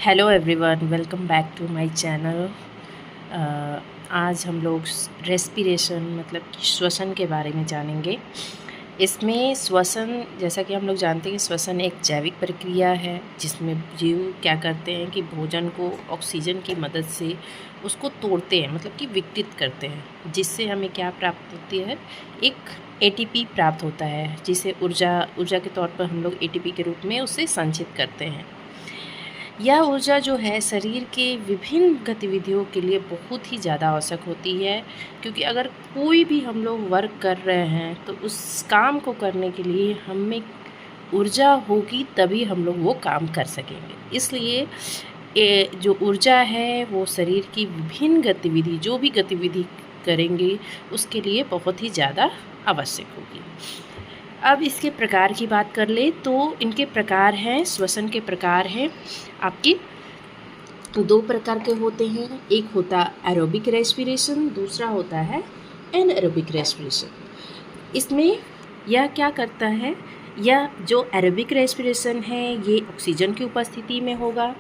Hello everyone, welcome back to my channel. आज हम लोग रेस्पिरेशन मतलब कि श्वसन के बारे में जानेंगे। इसमें श्वसन, जैसा कि हम लोग जानते हैं कि श्वसन एक जैविक प्रक्रिया है जिसमें जीव क्या करते हैं कि भोजन को ऑक्सीजन की मदद से उसको तोड़ते हैं, मतलब कि विघटित करते हैं, जिससे हमें क्या प्राप्त होती है, एक एटीपी प्राप्त होता है, जिसे ऊर्जा के तौर पर हम लोग एटीपी के रूप में उसे संचित करते हैं। यह ऊर्जा जो है शरीर के विभिन्न गतिविधियों के लिए बहुत ही ज़्यादा आवश्यक होती है, क्योंकि अगर कोई भी हम लोग वर्क कर रहे हैं तो उस काम को करने के लिए हमें ऊर्जा होगी, तभी हम लोग वो काम कर सकेंगे। इसलिए जो ऊर्जा है वो शरीर की विभिन्न गतिविधि, जो भी गतिविधि करेंगे उसके लिए बहुत ही ज़्यादा आवश्यक होगी। अब इसके प्रकार की बात कर ले तो इनके प्रकार हैं, श्वसन के प्रकार हैं आपकी दो प्रकार के होते हैं। एक होता एरोबिक रेस्पिरेशन, दूसरा होता है एनएरोबिक रेस्पिरेशन। इसमें यह क्या करता है, यह जो एरोबिक रेस्पिरेशन है ये ऑक्सीजन की उपस्थिति में होगा,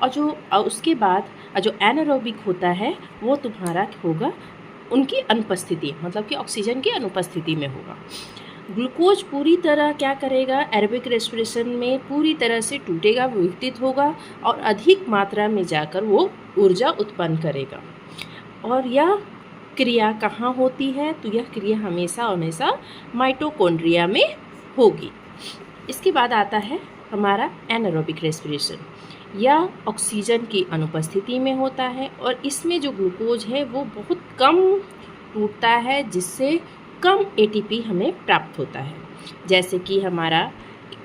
और जो उसके बाद जो एनारोबिक होता है वो तुम्हारा होगा उनकी अनुपस्थिति, मतलब कि ऑक्सीजन की अनुपस्थिति में होगा। ग्लूकोज पूरी तरह क्या करेगा, एरोबिक रेस्पिरेशन में पूरी तरह से टूटेगा, विघटित होगा और अधिक मात्रा में जाकर वो ऊर्जा उत्पन्न करेगा। और यह क्रिया कहाँ होती है, तो यह क्रिया हमेशा माइटोकॉन्ड्रिया में होगी। इसके बाद आता है हमारा एनारोबिक रेस्पिरेशन। यह ऑक्सीजन की अनुपस्थिति में होता है और इसमें जो ग्लूकोज है वो बहुत कम टूटता है, जिससे कम एटीपी हमें प्राप्त होता है, जैसे कि हमारा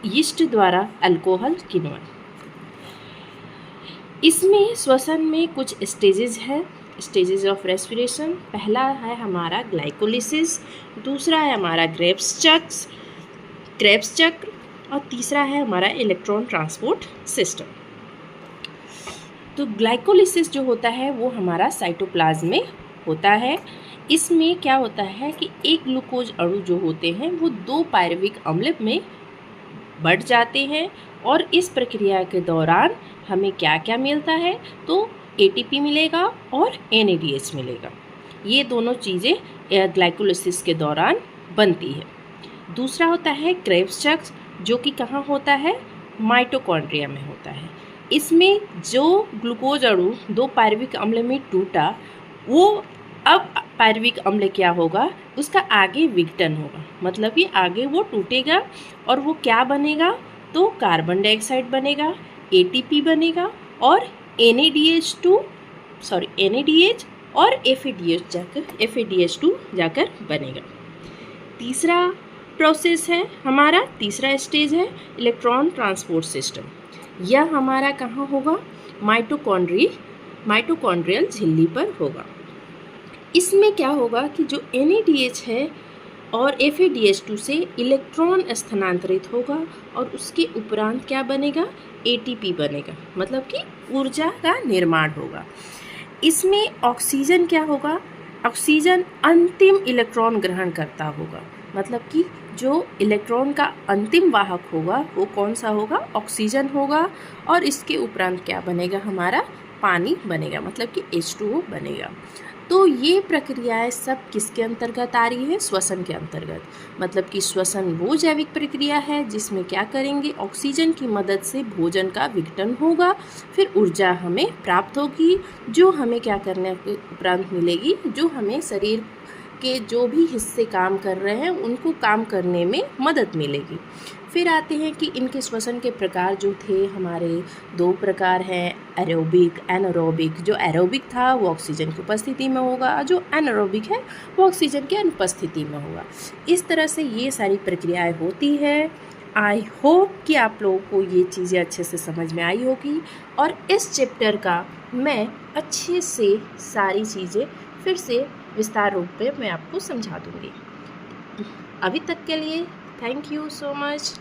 यीस्ट द्वारा अल्कोहल किण्वन। इसमें श्वसन में कुछ स्टेजेस है, स्टेजेस ऑफ रेस्पिरेशन। पहला है हमारा ग्लाइकोलिसिस, दूसरा है हमारा क्रेब्स चक्र और तीसरा है हमारा इलेक्ट्रॉन ट्रांसपोर्ट सिस्टम। तो ग्लाइकोलिसिस जो होता है वो हमारा साइटोप्लाज्म में होता है। इसमें क्या होता है कि एक ग्लूकोज अणु जो होते हैं वो 2 पायरुविक अम्ल में बढ़ जाते हैं, और इस प्रक्रिया के दौरान हमें क्या क्या मिलता है, तो एटीपी मिलेगा और एनएडीएच मिलेगा। ये दोनों चीज़ें ग्लाइकोलिसिस के दौरान बनती है। दूसरा होता है क्रेब्स चक्र, जो कि कहाँ होता है, माइटोकॉन्ड्रिया में होता है। इसमें जो ग्लूकोज अणु 2 पायरुविक अम्ल में टूटा, वो अब पायरुविक अम्ल क्या होगा, उसका आगे विघटन होगा, मतलब कि आगे वो टूटेगा और वो क्या बनेगा, तो कार्बन डाइऑक्साइड बनेगा, एटीपी बनेगा और NADH और FADH2 जाकर बनेगा। तीसरा प्रोसेस है हमारा, तीसरा स्टेज है इलेक्ट्रॉन ट्रांसपोर्ट सिस्टम। यह हमारा कहाँ होगा, माइटोकॉन्ड्रियल झिल्ली पर होगा। इसमें क्या होगा कि जो NADH है और FADH2 से इलेक्ट्रॉन स्थानांतरित होगा और उसके उपरांत क्या बनेगा, ATP बनेगा, मतलब कि ऊर्जा का निर्माण होगा। इसमें ऑक्सीजन क्या होगा, ऑक्सीजन अंतिम इलेक्ट्रॉन ग्रहण करता होगा, मतलब कि जो इलेक्ट्रॉन का अंतिम वाहक होगा वो कौन सा होगा, ऑक्सीजन होगा, और इसके उपरांत क्या बनेगा, हमारा पानी बनेगा, मतलब कि H2O बनेगा। तो ये प्रक्रियाएं सब किसके अंतर्गत आ रही है, श्वसन के अंतर्गत। मतलब कि श्वसन वो जैविक प्रक्रिया है जिसमें क्या करेंगे, ऑक्सीजन की मदद से भोजन का विघटन होगा, फिर ऊर्जा हमें प्राप्त होगी, जो हमें क्या करने के उपरांत मिलेगी, जो हमें शरीर के जो भी हिस्से काम कर रहे हैं उनको काम करने में मदद मिलेगी। फिर आते हैं कि इनके श्वसन के प्रकार जो थे हमारे 2 प्रकार हैं, एरोबिक एनारोबिक। जो एरोबिक था वो ऑक्सीजन की उपस्थिति में होगा, जो एनारोबिक है वो ऑक्सीजन की अनुपस्थिति में होगा। इस तरह से ये सारी प्रक्रियाएं होती है। आई होप कि आप लोगों को ये चीज़ें अच्छे से समझ में आई होगी, और इस चैप्टर का मैं अच्छे से सारी चीज़ें फिर से विस्तार रूप में मैं आपको समझा दूँगी। अभी तक के लिए थैंक यू सो मच।